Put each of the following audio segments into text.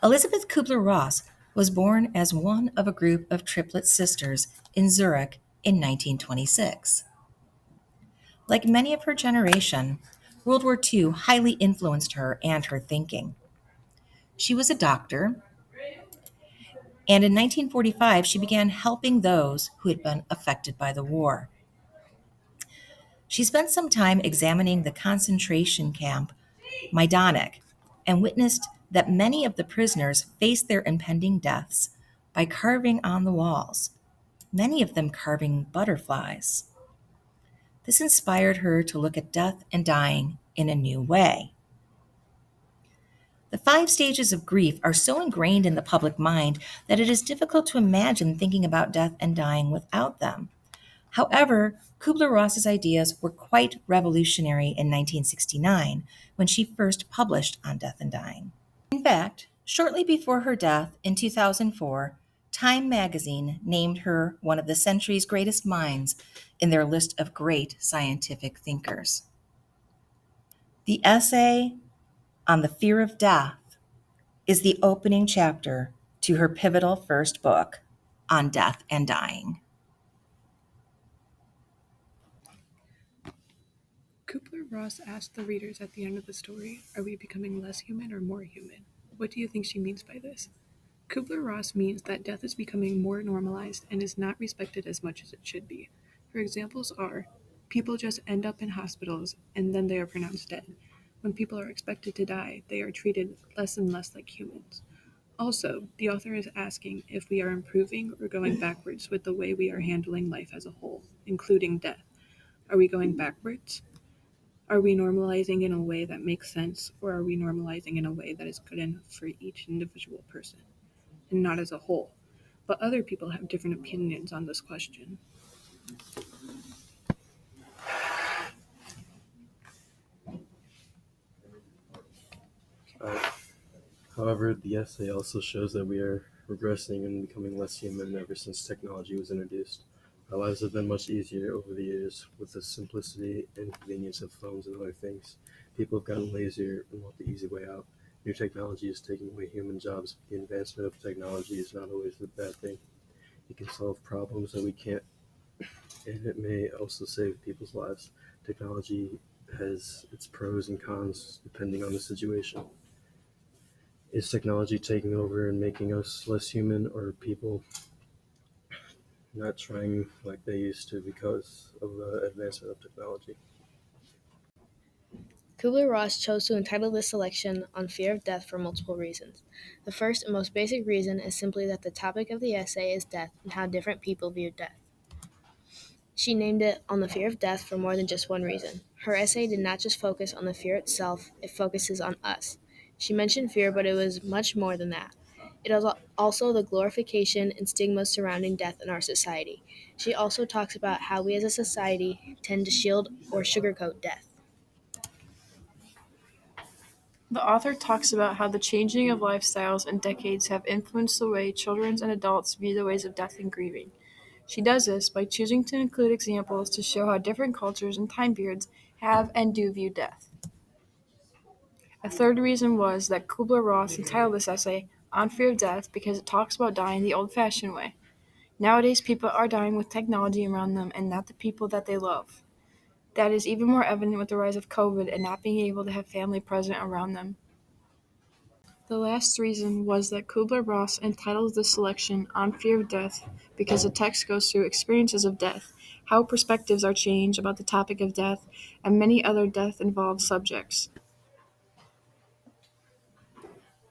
Elizabeth Kubler-Ross was born as one of a group of triplet sisters in Zurich in 1926. Like many of her generation, World War II highly influenced her and her thinking. She was a doctor, and in 1945 she began helping those who had been affected by the war. She spent some time examining the concentration camp Majdanek and witnessed that many of the prisoners faced their impending deaths by carving on the walls, many of them carving butterflies. This inspired her to look at death and dying in a new way. The five stages of grief are so ingrained in the public mind that it is difficult to imagine thinking about death and dying without them. However, Kubler-Ross's ideas were quite revolutionary in 1969 when she first published on death and dying. In fact, shortly before her death in 2004, Time magazine named her one of the century's greatest minds in their list of great scientific thinkers. The essay on the fear of death is the opening chapter to her pivotal first book on death and dying. Kubler-Ross asked the readers at the end of the story, are we becoming less human or more human? What do you think she means by this? Kubler-Ross means that death is becoming more normalized and is not respected as much as it should be. Her examples are, people just end up in hospitals and then they are pronounced dead. When people are expected to die, they are treated less and less like humans. Also, the author is asking if we are improving or going backwards with the way we are handling life as a whole, including death. Are we going backwards? Are we normalizing in a way that makes sense, or are we normalizing in a way that is good enough for each individual person, and not as a whole? But other people have different opinions on this question. However, the essay also shows that we are regressing and becoming less human ever since technology was introduced. Our lives have been much easier over the years with the simplicity and convenience of phones and other things. People have gotten lazier and want the easy way out. New technology is taking away human jobs, but the advancement of technology is not always a bad thing. It can solve problems that we can't, and it may also save people's lives. Technology has its pros and cons depending on the situation. Is technology taking over and making us less human, or are people not trying like they used to because of the advancement of technology? Kubler-Ross chose to entitle this selection on fear of death for multiple reasons. The first and most basic reason is simply that the topic of the essay is death and how different people view death. She named it On the Fear of Death for more than just one reason. Her essay did not just focus on the fear itself, it focuses on us. She mentioned fear, but it was much more than that. It is also the glorification and stigma surrounding death in our society. She also talks about how we as a society tend to shield or sugarcoat death. The author talks about how the changing of lifestyles and decades have influenced the way children and adults view the ways of death and grieving. She does this by choosing to include examples to show how different cultures and time periods have and do view death. A third reason was that Kubler-Ross entitled this essay On Fear of Death because it talks about dying the old-fashioned way. Nowadays, people are dying with technology around them and not the people that they love. That is even more evident with the rise of COVID and not being able to have family present around them. The last reason was that Kubler-Ross entitled this selection On Fear of Death because the text goes through experiences of death, how perspectives are changed about the topic of death, and many other death-involved subjects.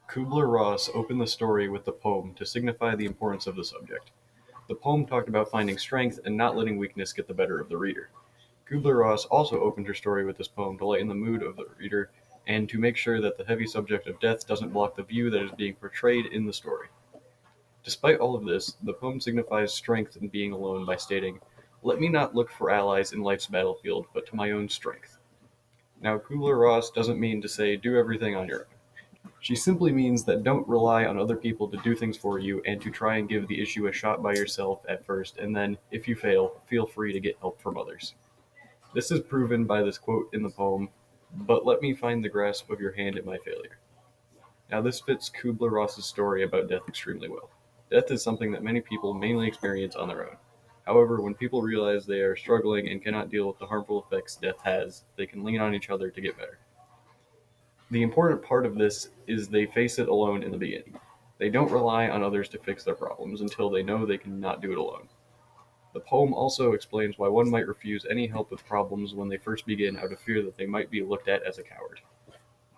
Kubler-Ross opened the story with the poem to signify the importance of the subject. The poem talked about finding strength and not letting weakness get the better of the reader. Kubler-Ross also opened her story with this poem to lighten the mood of the reader and to make sure that the heavy subject of death doesn't block the view that is being portrayed in the story. Despite all of this, the poem signifies strength in being alone by stating, "Let me not look for allies in life's battlefield, but to my own strength." Now, Kubler-Ross doesn't mean to say do everything on your own. She simply means that don't rely on other people to do things for you and to try and give the issue a shot by yourself at first, and then, if you fail, feel free to get help from others. This is proven by this quote in the poem, "But let me find the grasp of your hand at my failure." Now, this fits Kubler-Ross's story about death extremely well. Death is something that many people mainly experience on their own. However, when people realize they are struggling and cannot deal with the harmful effects death has, they can lean on each other to get better. The important part of this is they face it alone in the beginning. They don't rely on others to fix their problems until they know they cannot do it alone. The poem also explains why one might refuse any help with problems when they first begin out of fear that they might be looked at as a coward.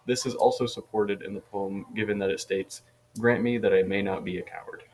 This is also supported in the poem given that it states, "Grant me that I may not be a coward."